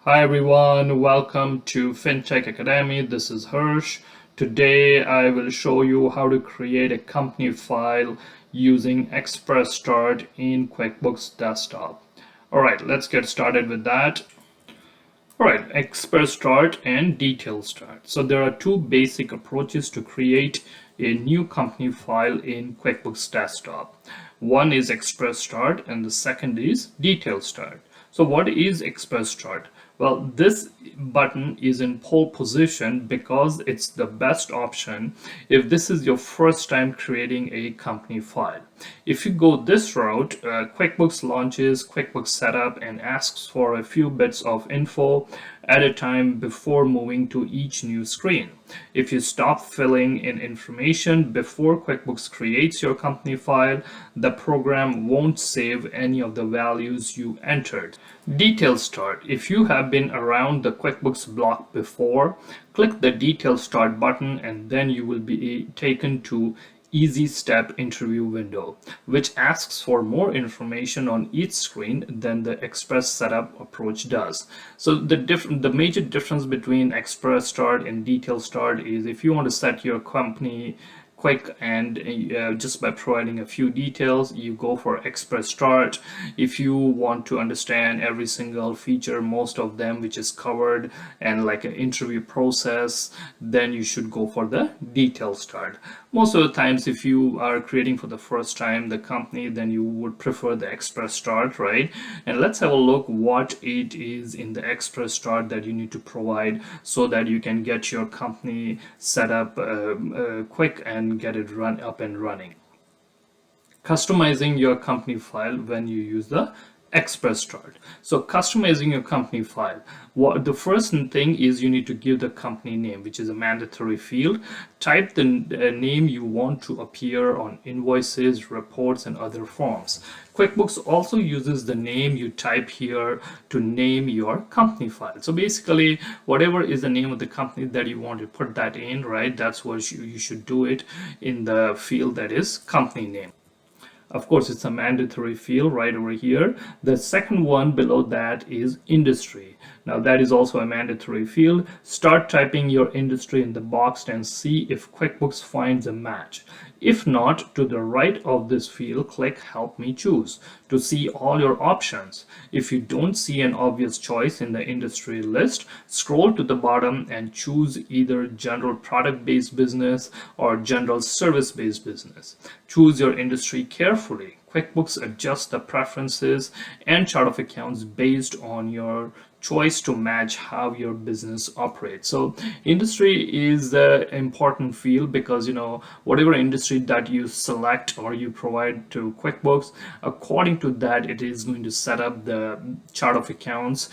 Hi everyone, welcome to FinTech Academy. This is Hirsch. Today I will show you how to create a company file using Express Start in QuickBooks Desktop. Alright, let's get started with that. Alright, Express Start and Detail Start. So there are two basic approaches to create a new company file in QuickBooks Desktop. One is Express Start and the second is Detail Start. So what is Express Start? Well, this button is in pole position because it's the best option if this is your first time creating a company file. If you go this route, QuickBooks launches QuickBooks Setup and asks for a few bits of info at a time before moving to each new screen. If you stop filling in information before QuickBooks creates your company file, the program won't save any of the values you entered. Detail Start. If you have been around the QuickBooks block before, click the Detail Start button and then you will be taken to Easy Step interview window, which asks for more information on each screen than the Express Setup approach does. So the major difference between Express Start and Detail Start is if you want to set your company quick and just by providing a few details, you go for Express Start. If you want to understand every single feature, most of them which is covered and like an interview process, then you should go for the Detail Start. Most of the times if you are creating for the first time the company, then you would prefer the Express Start, right? And let's have a look what it is in the Express Start that you need to provide so that you can get your company set up quick and get it up and running. Customizing your company file when you use the Express Start. So customizing your company file, the first thing is you need to give the company name, which is a mandatory field. Type the name you want to appear on invoices, reports, and other forms. QuickBooks also uses the name you type here to name your company file. So basically, whatever is the name of the company that you want to put that in, right? That's what you should do it in the field that is company name. Of course, it's a mandatory field right over here. The second one below that is industry. Now that is also a mandatory field. Start typing your industry in the box and see if QuickBooks finds a match. If not, to the right of this field, click Help Me Choose to see all your options. If you don't see an obvious choice in the industry list, scroll to the bottom and choose either general product-based business or general service-based business. Choose your industry carefully. QuickBooks adjusts the preferences and chart of accounts based on your choice to match how your business operates. So industry is the important field because whatever industry that you select or you provide to QuickBooks, according to that it is going to set up the chart of accounts,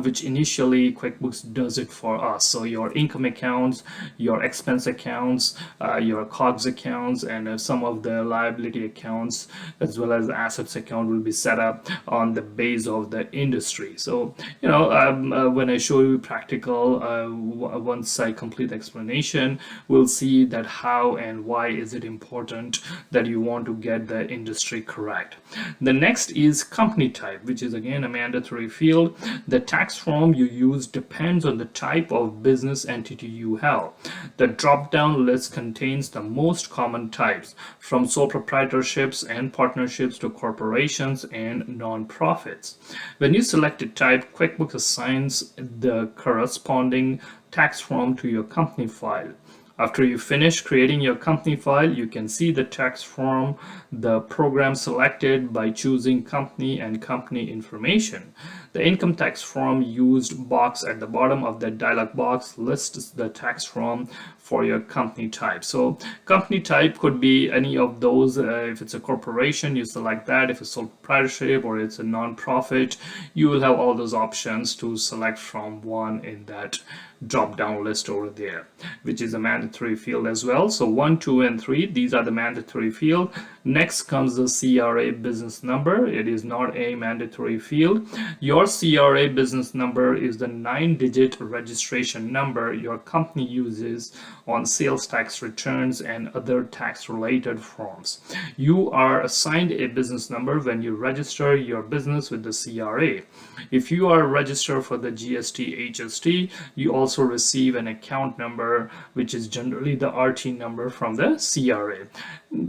which initially QuickBooks does it for us. So your income accounts, your expense accounts, your COGS accounts, and some of the liability accounts as well as assets account will be set up on the base of the industry. So when I show you practical, once I complete the explanation, we'll see that how and why is it important that you want to get the industry correct. The next is company type, which is again a mandatory field. The tax form you use depends on the type of business entity you have. The drop-down list contains the most common types, from sole proprietorships and partnerships to corporations and non-profits. When you select a type, QuickBooks assigns the corresponding tax form to your company file. After you finish creating your company file, you can see the tax form the program selected by choosing company and company information. The income tax form used box at the bottom of the dialog box lists the tax form for your company type. So company type could be any of those. If it's a corporation, you select that. If it's sole proprietorship or it's a non-profit, you will have all those options to select from one in that drop down list over there, which is a mandatory field as well. So 1, 2, and 3, these are the mandatory field. Next comes the CRA business number. It is not a mandatory field. Your Your CRA business number is the 9-digit registration number your company uses on sales tax returns and other tax-related forms. You are assigned a business number when you register your business with the CRA. If you are registered for the GST HST, you also receive an account number, which is generally the RT number from the CRA.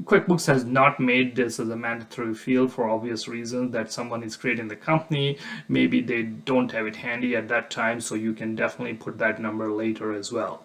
QuickBooks has not made this as a mandatory field for obvious reasons that someone is creating the company. Maybe they don't have it handy at that time, so you can definitely put that number later as well.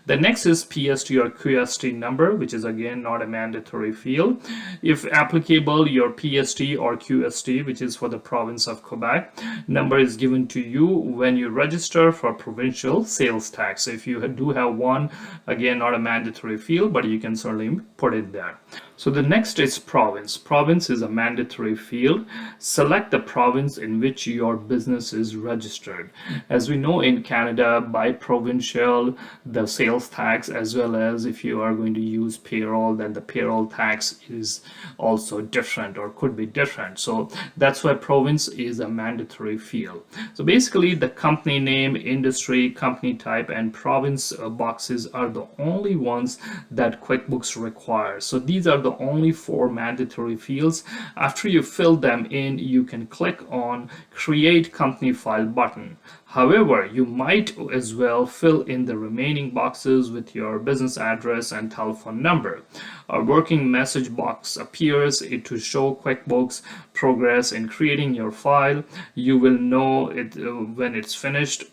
The next is PST or QST number, which is again not a mandatory field. If applicable, your PST or QST, which is for the province of Quebec, number is given to you when you register for provincial sales tax. So if you do have one, again not a mandatory field, but you can certainly put it there. So the next is province. Province is a mandatory field. Select the province in which your business is registered. As we know, in Canada, by provincial, the sales tax, as well as if you are going to use payroll, then the payroll tax is also different or could be different. So that's why province is a mandatory field. So basically the company name, industry, company type, and province boxes are the only ones that QuickBooks requires. So these are the only 4 mandatory fields. After you fill them in, you can click on Create Company File button. However, you might as well fill in the remaining boxes with your business address and telephone number. A working message box appears to show QuickBooks progress in creating your file. You will know it when it's finished.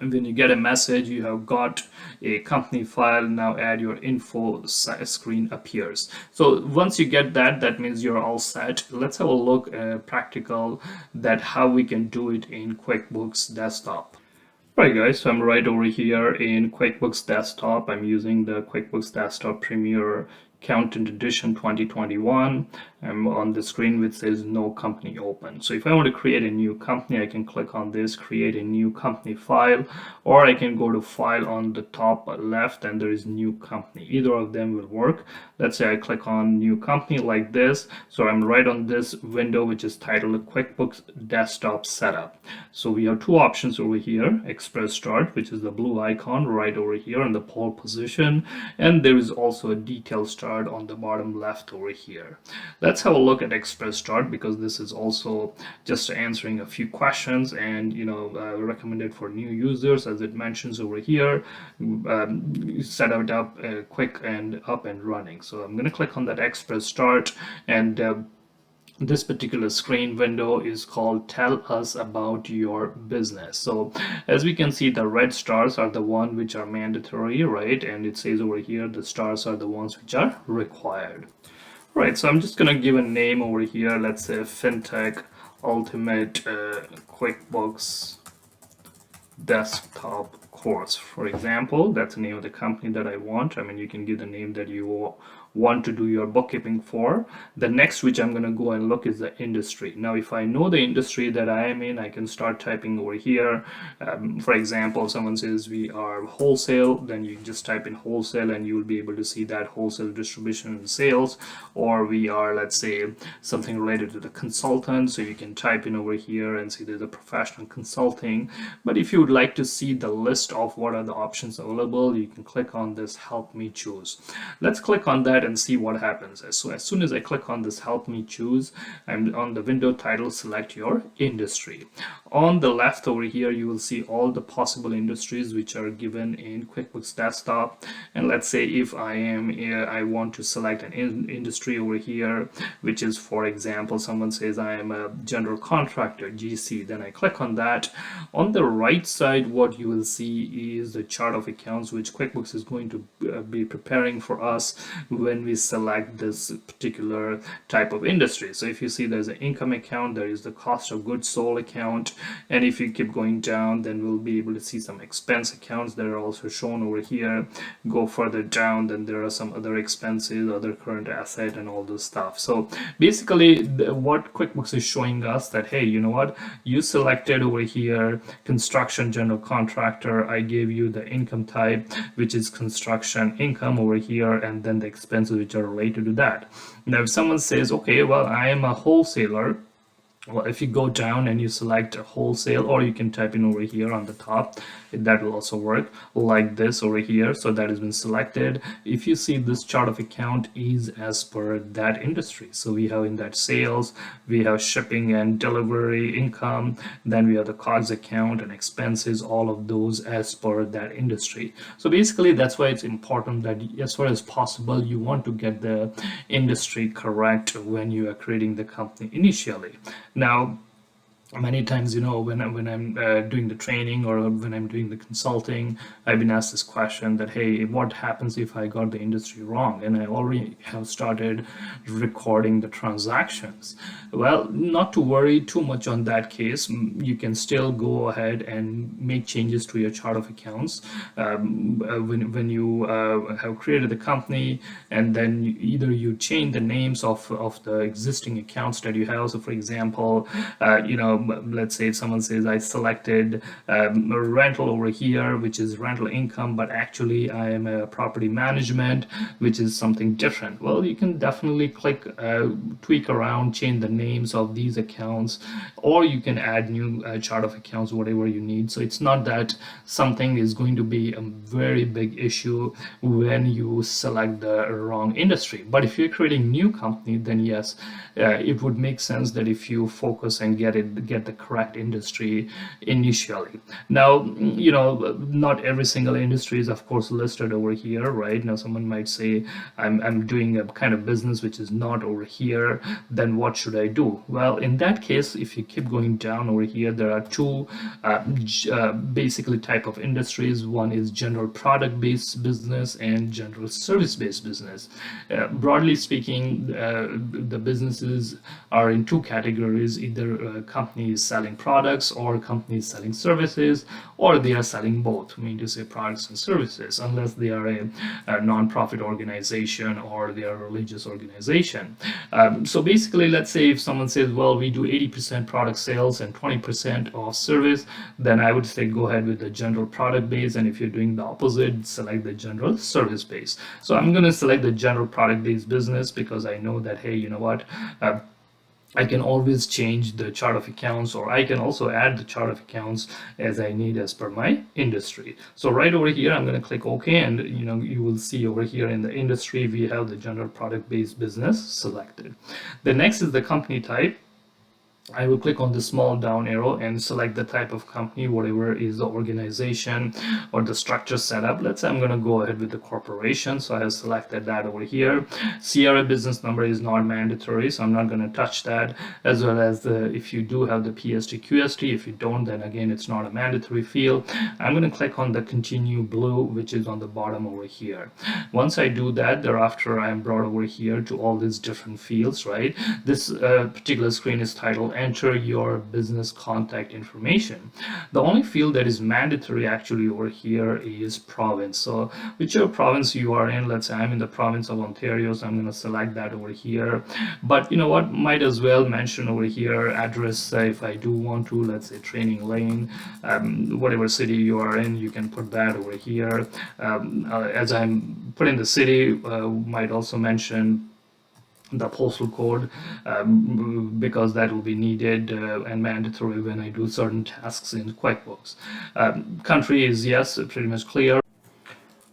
And when you get a message, you have got a company file. Now add your info screen appears. So once you get that, that means you're all set. Let's have a look at practical that how we can do it in QuickBooks Desktop. Right guys, so I'm right over here in QuickBooks Desktop. I'm using the QuickBooks Desktop Premier Accountant Edition 2021. I'm on the screen which says no company open. So if I want to create a new company, I can click on this, create a new company file, or I can go to file on the top left and there is new company. Either of them will work. Let's say I click on new company like this. So I'm right on this window which is titled QuickBooks Desktop Setup. So we have 2 options over here: Express Start, which is the blue icon right over here in the pole position, and there is also a detail start on the bottom left over here. Let's have a look at Express Start because this is also just answering a few questions and recommended for new users, as it mentions over here. Set it up quick and up and running. So I'm going to click on that Express Start, and this particular screen window is called Tell Us About Your Business. So as we can see, the red stars are the one which are mandatory, right? And it says over here the stars are the ones which are required. Right, so I'm just gonna give a name over here. Let's say FinTech Ultimate QuickBooks Desktop Course, for example. That's the name of the company that I want. I mean, you can give the name that you want to do your bookkeeping for. The next which I'm going to go and look is the industry. Now if I know the industry that I am in, I can start typing over here. For example, someone says we are wholesale, then you just type in wholesale and you will be able to see that wholesale distribution and sales. Or we are, let's say, something related to the consultant, so you can type in over here and see there's a professional consulting. But if you would like to see the list of what are the options available, you can click on this Help Me Choose. Let's click on that and see what happens. So as soon as I click on this Help Me Choose, I'm on the window title, select your industry. On the left over here, you will see all the possible industries which are given in QuickBooks Desktop. And let's say if I want to select an industry over here, which is, for example, someone says I am a general contractor, GC, then I click on that. On the right side, what you will see is the chart of accounts which QuickBooks is going to be preparing for us when we select this particular type of industry. So if you see there's an income account, there is the cost of goods sold account, and if you keep going down, then we'll be able to see some expense accounts that are also shown over here. Go further down, then there are some other expenses, other current asset, and all this stuff. So basically what QuickBooks is showing us that, hey, you know what, you selected over here construction general contractor. I gave you the income type, which is construction income over here, and then the expenses which are related to that. Now if someone says, okay, well, I am a wholesaler, Well, if you go down and you select a wholesale, or you can type in over here on the top, that will also work like this over here. So that has been selected. If you see, this chart of account is as per that industry. So we have in that sales, we have shipping and delivery income, then we have the COGS account and expenses, all of those as per that industry. So basically that's why it's important that as far as possible you want to get the industry correct when you are creating the company initially. Now, many times, when I'm doing the training or when I'm doing the consulting, I've been asked this question that, hey, what happens if I got the industry wrong and I already have started recording the transactions? Well, not to worry too much on that case. You can still go ahead and make changes to your chart of accounts when you have created the company, and then either you change the names of the existing accounts that you have. So for example, let's say someone says I selected rental over here, which is rental income, but actually I am a property management, which is something different. Well, you can definitely click tweak around, change the names of these accounts, or you can add new chart of accounts, whatever you need. So it's not that something is going to be a very big issue when you select the wrong industry. But if you're creating new company, then yes, it would make sense that if you focus and get the correct industry initially. Now, not every single industry is of course listed over here, right? Now someone might say, I'm doing a kind of business which is not over here, then what should I do? Well, in that case, if you keep going down over here, there are two basically type of industries. One is general product based business and general service based business. Broadly speaking, the businesses are in two categories: either companies selling products or companies selling services, or they are selling both. I mean to say products and services, unless they are a non-profit organization or they are a religious organization. So basically, let's say if someone says, well, we do 80% product sales and 20% of service, then I would say go ahead with the general product base. And if you're doing the opposite, select the general service base. So I'm going to select the general product based business because I know that, hey, you know what? I can always change the chart of accounts, or I can also add the chart of accounts as I need as per my industry. So right over here, I'm going to click OK, and you will see over here in the industry, we have the general product based business selected. The next is the company type. I will click on the small down arrow and select the type of company, whatever is the organization or the structure setup. Let's say I'm going to go ahead with the corporation. So I have selected that over here. CRA business number is not mandatory, so I'm not going to touch that, as well as if you do have the PST, QST. If you don't, then again, it's not a mandatory field. I'm going to click on the continue blue, which is on the bottom over here. Once I do that, thereafter I am brought over here to all these different fields, right? This particular screen is titled Enter Your Business Contact Information. The only field that is mandatory actually over here is province. So whichever province you are in, let's say I'm in the province of Ontario, so I'm going to select that over here. But you know what, might as well mention over here address if I do want to, let's say Training Lane, whatever city you are in, you can put that over here. As I'm putting the city, might also mention the postal code, because that will be needed and mandatory when I do certain tasks in QuickBooks. Country is, yes, pretty much clear.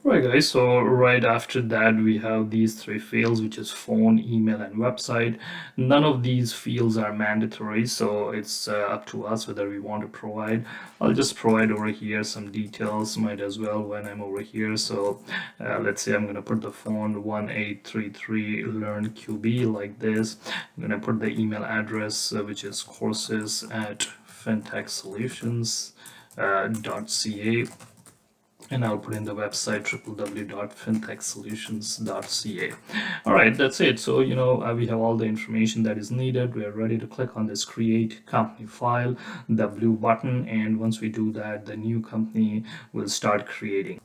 Right guys, so right after that we have these three fields, which is phone, email and website. None of these fields are mandatory, so it's up to us whether we want to provide. I'll just provide over here some details, might as well when I'm over here. So let's say I'm going to put the phone 1833 learn QB like this. I'm going to put the email address which is courses@fintechsolutions.ca, and I'll put in the website www.fintechsolutions.ca. All right, that's it. So we have all the information that is needed. We are ready to click on this create company file, the blue button, and once we do that, the new company will start creating.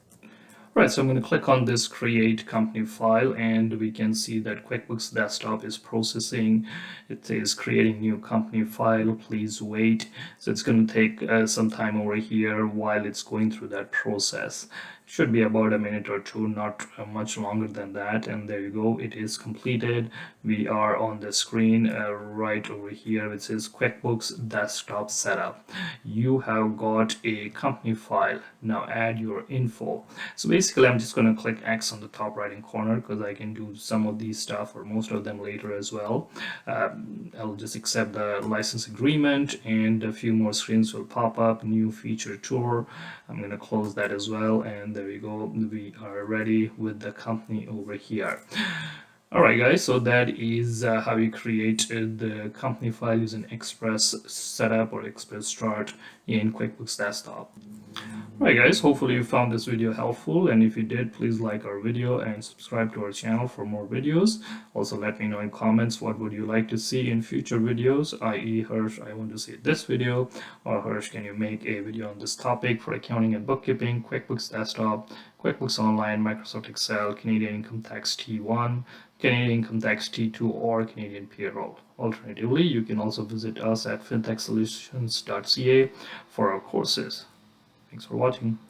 Right, so I'm going to click on this create company file, and we can see that QuickBooks Desktop is processing. It is creating new company file, please wait. So it's going to take some time over here while it's going through that process. Should be about a minute or two, not much longer than that. And there you go, it is completed. We are on the screen right over here which says QuickBooks Desktop Setup. You have got a company file. Now add your info. So basically I'm just going to click X on the top right hand corner because I can do some of these stuff or most of them later as well. I'll just accept the license agreement and a few more screens will pop up. New feature tour. I'm going to close that as well, and there we go, we are ready with the company over here. Alright guys, so that is how you create the company file using Express Setup or Express Start in QuickBooks Desktop. Alright guys, hopefully you found this video helpful, and if you did, please like our video and subscribe to our channel for more videos. Also let me know in comments what would you like to see in future videos, i.e. Hirsch, I want to see this video, or Hirsch, can you make a video on this topic for accounting and bookkeeping, QuickBooks Desktop, QuickBooks Online, Microsoft Excel, Canadian Income Tax T1, Canadian Income Tax T2, or Canadian Payroll. Alternatively, you can also visit us at fintechsolutions.ca for our courses. Thanks for watching.